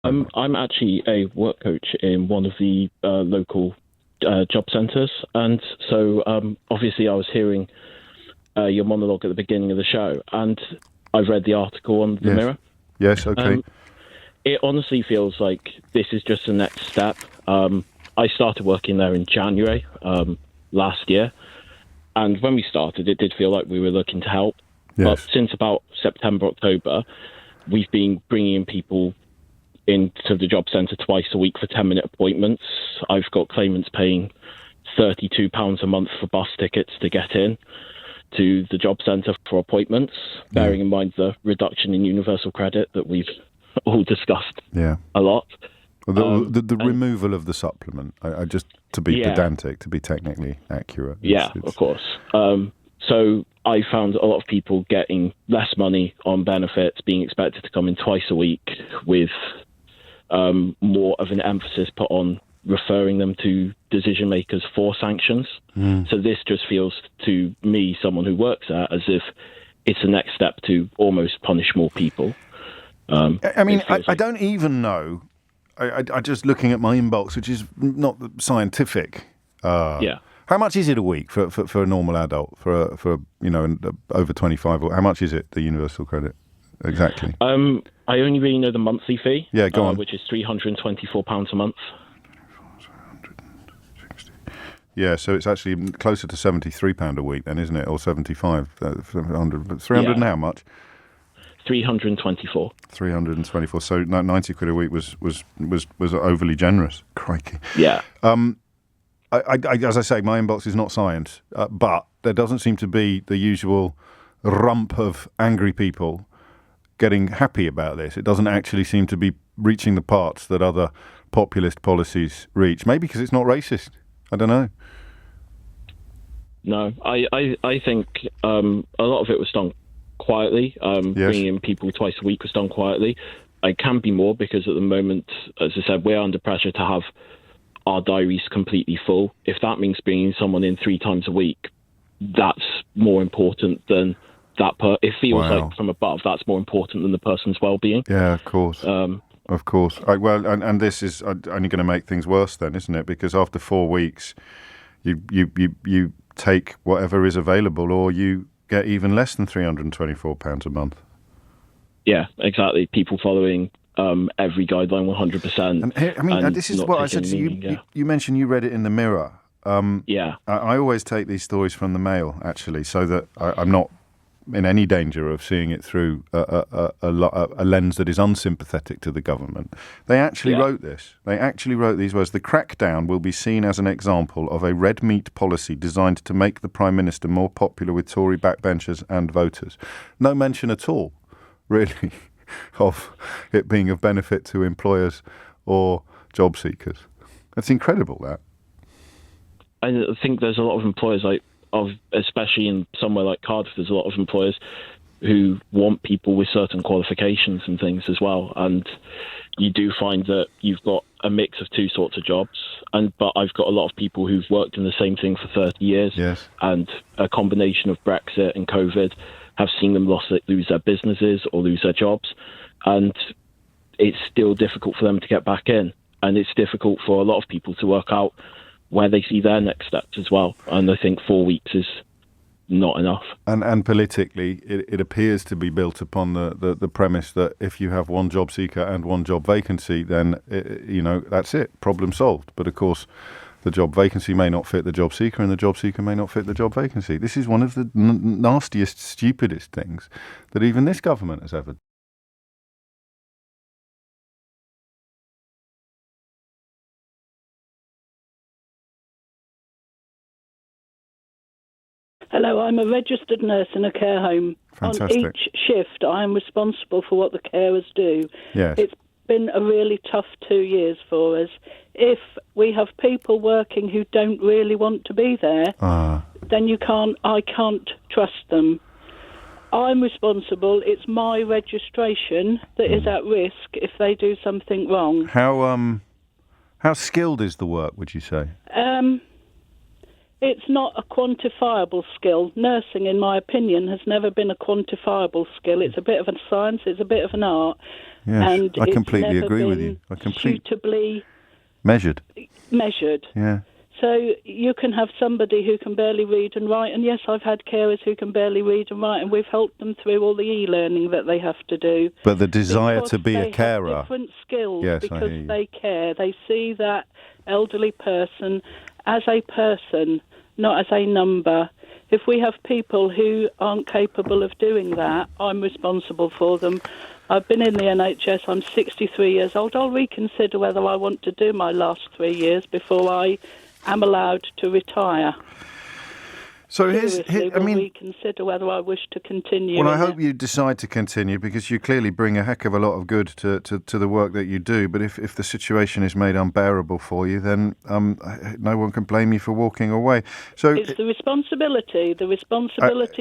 I'm actually a work coach in one of the local job centres, and so obviously I was hearing your monologue at the beginning of the show, and I've read the article on the Mirror. Yes, okay. It honestly feels like this is just the next step. I started working there in January last year, and when we started, it did feel like we were looking to help. Yes. But since about September, October, we've been bringing in people into the job centre twice a week for 10-minute appointments. I've got claimants paying £32 a month for bus tickets to get in to the job centre for appointments, bearing in mind the reduction in universal credit that we've all discussed a lot. Well, the removal of the supplement, I just, to be pedantic, to be technically accurate. It's... of course. So I found a lot of people getting less money on benefits, being expected to come in twice a week with more of an emphasis put on referring them to decision makers for sanctions. So this just feels to me, someone who works there, as if it's the next step to almost punish more people. I mean, I don't even know. I just looking at my inbox, which is not scientific. How much is it a week for a normal adult, for over 25? How much is it, the universal credit? Exactly. I only really know the monthly fee. Yeah, go on. Which is £324 a month. Yeah, so it's actually closer to £73 a week then, isn't it? Or 75, 300 and how much? 324. 324. So 90 quid a week was overly generous. Crikey. Yeah. As I say, my inbox is not science, but there doesn't seem to be the usual rump of angry people getting happy about this. It doesn't actually seem to be reaching the parts that other populist policies reach. Maybe because it's not racist. I don't know. No, I think a lot of it was done quietly. Bringing in people twice a week was done quietly. It can be more because at the moment, as I said, we're under pressure to have our diaries completely full. If that means bringing someone in 3 times a week, that's more important than that. It feels like from above, that's more important than the person's well-being. Yeah, of course. Of course. And this is only going to make things worse then, isn't it? Because after 4 weeks, you take whatever is available, or you get even less than £324 a month. Yeah, exactly. People following every guideline 100%. And here, I mean, this is what I said to you. You mentioned you read it in the Mirror. I always take these stories from the Mail, actually, so that I'm not in any danger of seeing it through a lens that is unsympathetic to the government. They actually wrote this. They actually wrote these words: "The crackdown will be seen as an example of a red meat policy designed to make the Prime Minister more popular with Tory backbenchers and voters." No mention at all, really, of it being of benefit to employers or job seekers. That's incredible, that. I think there's a lot of employers, especially in somewhere like Cardiff, there's a lot of employers who want people with certain qualifications and things as well. And you do find that you've got a mix of 2 sorts of jobs. But I've got a lot of people who've worked in the same thing for 30 years. Yes. And a combination of Brexit and COVID have seen them lose their businesses or lose their jobs. And it's still difficult for them to get back in. And it's difficult for a lot of people to work out where they see their next steps as well. And I think 4 weeks is not enough. And politically, it appears to be built upon the premise that if you have one job seeker and one job vacancy, then, that's it, problem solved. But of course, the job vacancy may not fit the job seeker, and the job seeker may not fit the job vacancy. This is one of the nastiest, stupidest things that even this government has ever done. Hello, I'm a registered nurse in a care home. Fantastic. On each shift, I am responsible for what the carers do. Yes. It's been a really tough 2 years for us. If we have people working who don't really want to be there, then I can't trust them. I'm responsible. It's my registration that is at risk if they do something wrong. How skilled is the work, would you say? It's not a quantifiable skill. Nursing, in my opinion, has never been a quantifiable skill. It's a bit of a science, it's a bit of an art. Yes, and I completely it's never agree with been you. Suitably measured. Yeah. So you can have somebody who can barely read and write, and yes, I've had carers who can barely read and write, and we've helped them through all the e-learning that they have to do. But the desire to be a carer, they have different skills, yes, because they care. They see that elderly person as a person, not as a number. If we have people who aren't capable of doing that, I'm responsible for them. I've been in the NHS, I'm 63 years old. I'll reconsider whether I want to do my last 3 years before I am allowed to retire. So reconsider whether I wish to continue. Well, I hope you decide to continue, because you clearly bring a heck of a lot of good to the work that you do. But if the situation is made unbearable for you, then no one can blame you for walking away. So it's the responsibility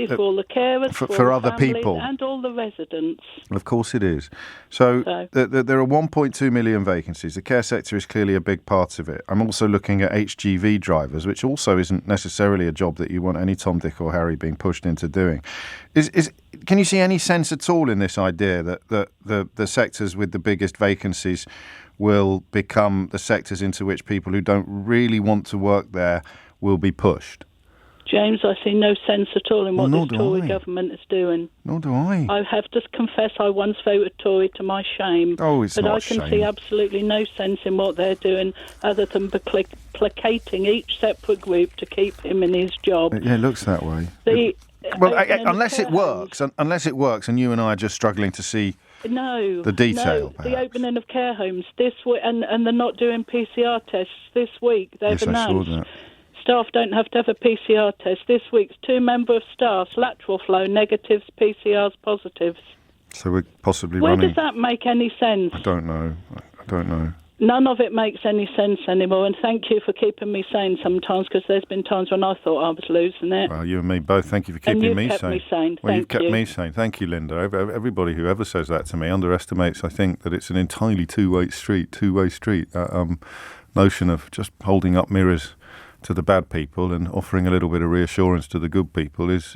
for all the carers, for other families, people, and all the residents. Of course it is. So there are 1.2 million vacancies. The care sector is clearly a big part of it. I'm also looking at HGV drivers, which also isn't necessarily a job that you want any Tom, Dick or Harry being pushed into doing. Can you see any sense at all in this idea that the sectors with the biggest vacancies will become the sectors into which people who don't really want to work there will be pushed? James, I see no sense at all in what this Tory government is doing. Nor do I. I have to confess I once voted Tory to my shame. Oh, it's but not I can shame. see absolutely no sense in what they're doing other than placating each separate group to keep him in his job. Yeah, it looks that way. Unless it works, and you and I are just struggling to see the detail. No, the opening of care homes this week, and they're not doing PCR tests this week. They've announced. I saw that. Staff don't have to have a PCR test. This week's 2 members of staff's lateral flow negatives, PCRs positives. So we're possibly Where running... does that make any sense? I don't know. None of it makes any sense anymore, and thank you for keeping me sane sometimes, because there's been times when I thought I was losing it. Well, you and me both. Thank you for keeping me sane. Me sane. Well, you've kept me sane. Thank you, Linda. Everybody who ever says that to me underestimates, I think, that it's an entirely two-way street. That notion of just holding up mirrors to the bad people and offering a little bit of reassurance to the good people is